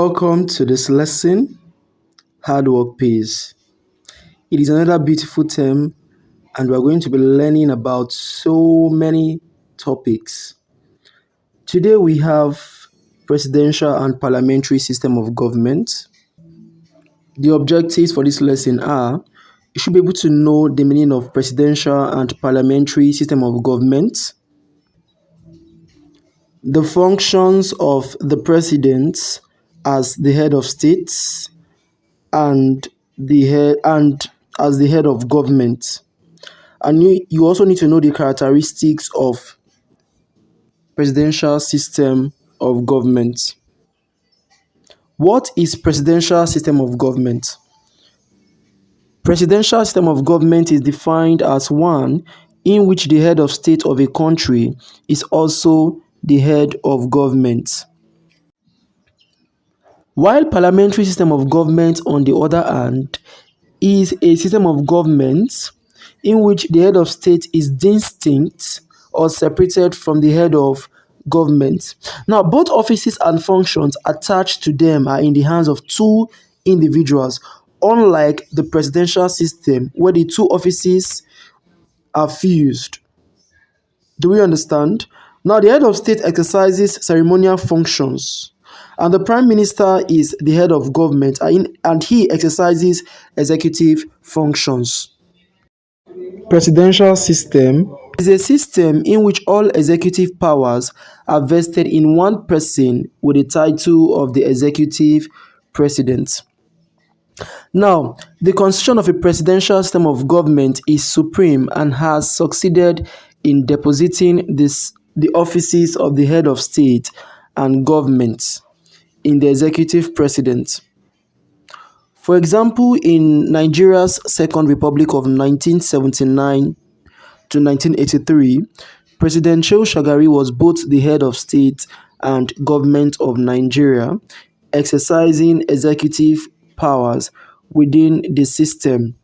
Welcome to this lesson. Hard work pays. It is another beautiful term, and we're going to be learning about so many topics. Today we have presidential and parliamentary system of government. The objectives for this lesson are you should be able to know the meaning of presidential and parliamentary system of government, the functions of the president as the head of states and the head and as the head of government. And you also need to know the characteristics of presidential system of government. What is presidential system of government? Presidential system of government is defined as one in which the head of state of a country is also the head of government. While parliamentary system of government, on the other hand, is a system of government in which the head of state is distinct or separated from the head of government. Now, both offices and functions attached to them are in the hands of two individuals, unlike the presidential system where the two offices are fused. Do we understand? Now, the head of state exercises ceremonial functions, and the prime minister is the head of government, and he exercises executive functions. Presidential system is a system in which all executive powers are vested in one person with the title of the executive president. Now, the constitution of a presidential system of government is supreme and has succeeded in depositing the offices of the head of state and government in the executive president. For example, in Nigeria's Second Republic of 1979 to 1983, President Shehu Shagari was both the head of state and government of Nigeria, exercising executive powers within the system.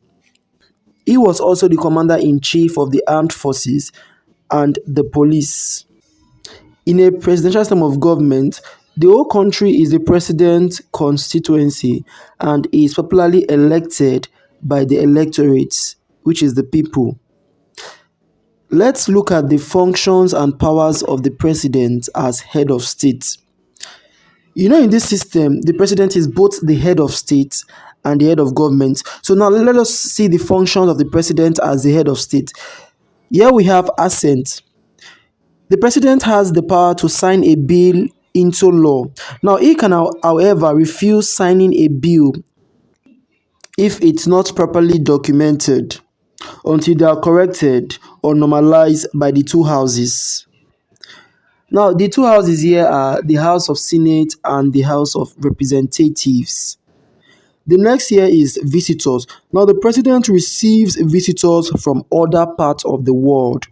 He was also the commander-in-chief of the armed forces and the police. In a presidential system of government, the whole country is the president's constituency and is popularly elected by the electorate, which is the people. Let's look at the functions and powers of the president as head of state. In this system, the president is both the head of state and the head of government. So now let us see the functions of the president as the head of state. Here we have assent. The president has the power to sign a bill into law. Now, he can, however, refuse signing a bill if it's not properly documented until they are corrected or normalized by the two houses. Now, the two houses here are the House of Senate and the House of Representatives. The next here is visitors. Now, the president receives visitors from other parts of the world.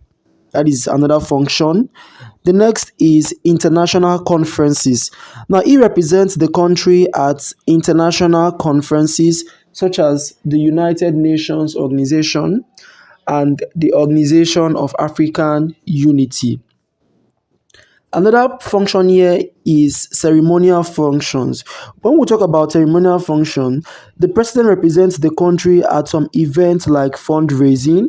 That is another function. The next is international conferences. Now, he represents the country at international conferences such as the United Nations Organization and the Organization of African Unity. Another function here is ceremonial functions. When we talk about ceremonial function, the president represents the country at some events like fundraising,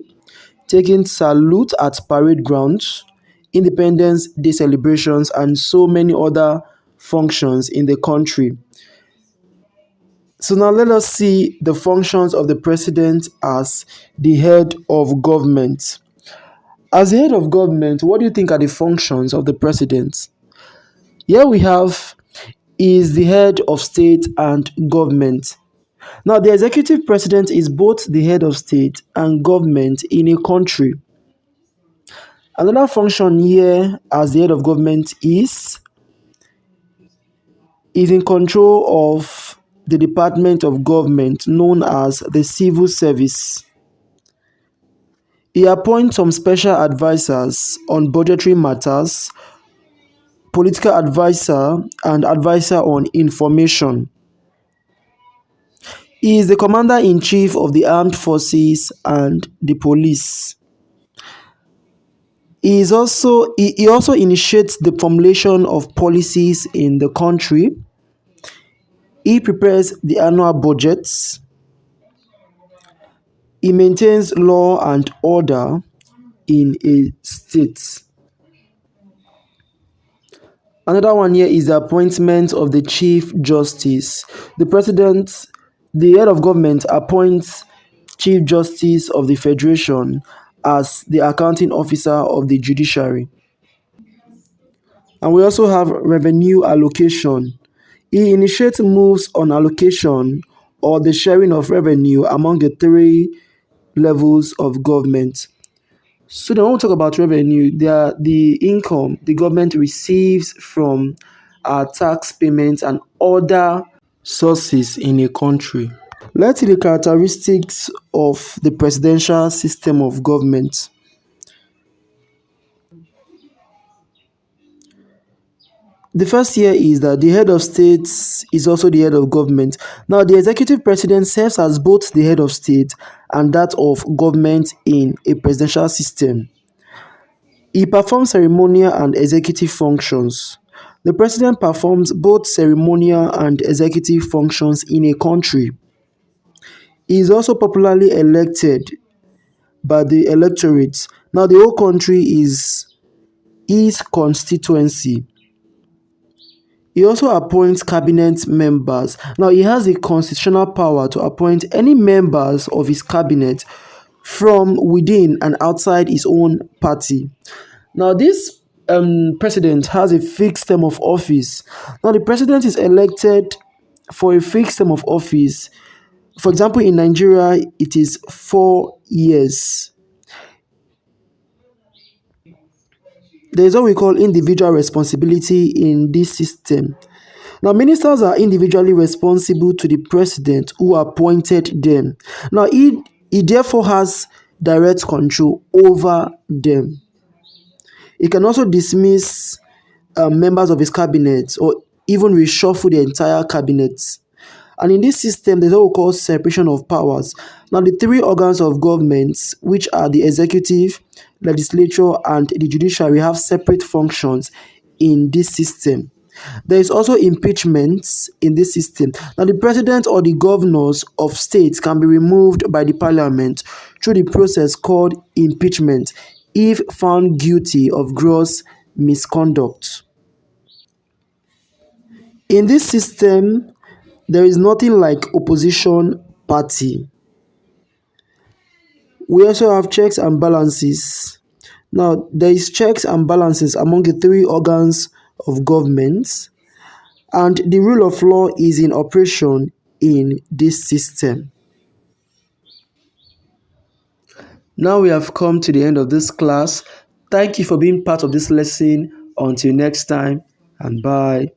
taking salute at parade grounds, Independence Day celebrations, and so many other functions in the country. So now let us see the functions of the president as the head of government. As the head of government, what do you think are the functions of the president? Here we have is the head of state and government. Now, the executive president is both the head of state and government in a country. Another function here as the head of government is in control of the department of government known as the civil service. He appoints some special advisors on budgetary matters, political advisor, and advisor on information. He is the commander-in-chief of the armed forces and the police. He also initiates the formulation of policies in the country. He prepares the annual budgets. He maintains law and order in a state. Another one here is the appointment of the Chief Justice. The president, the head of government, appoints Chief Justice of the Federation as the accounting officer of the judiciary. And we also have revenue allocation. He initiates moves on allocation or the sharing of revenue among the three levels of government. So then when we talk about revenue, they are the income the government receives from tax payments and other sources in a country. Let's see the characteristics of the presidential system of government. The first here is that the head of state is also the head of government. Now, the executive president serves as both the head of state and that of government in a presidential system. He performs ceremonial and executive functions. The president performs both ceremonial and executive functions in a country. He is also popularly elected by the electorate. Now, the whole country is his constituency. He also appoints cabinet members. Now, he has the constitutional power to appoint any members of his cabinet from within and outside his own party. Now, this president has a fixed term of office. Now, the president is elected for a fixed term of office. For example, in Nigeria, it is 4 years. There is what we call individual responsibility in this system. Now, ministers are individually responsible to the president who appointed them. Now, he therefore has direct control over them. He can also dismiss members of his cabinet or even reshuffle the entire cabinet. And in this system, there's what we call separation of powers. Now, the three organs of government, which are the executive, legislature, and the judiciary, have separate functions in this system. There is also impeachment in this system. Now, the president or the governors of states can be removed by the parliament through the process called impeachment if found guilty of gross misconduct. In this system, there is nothing like opposition party. We also have checks and balances. Now, there is checks and balances among the three organs of government, and the rule of law is in operation in this system. Now we have come to the end of this class. Thank you for being part of this lesson. Until next time, and bye.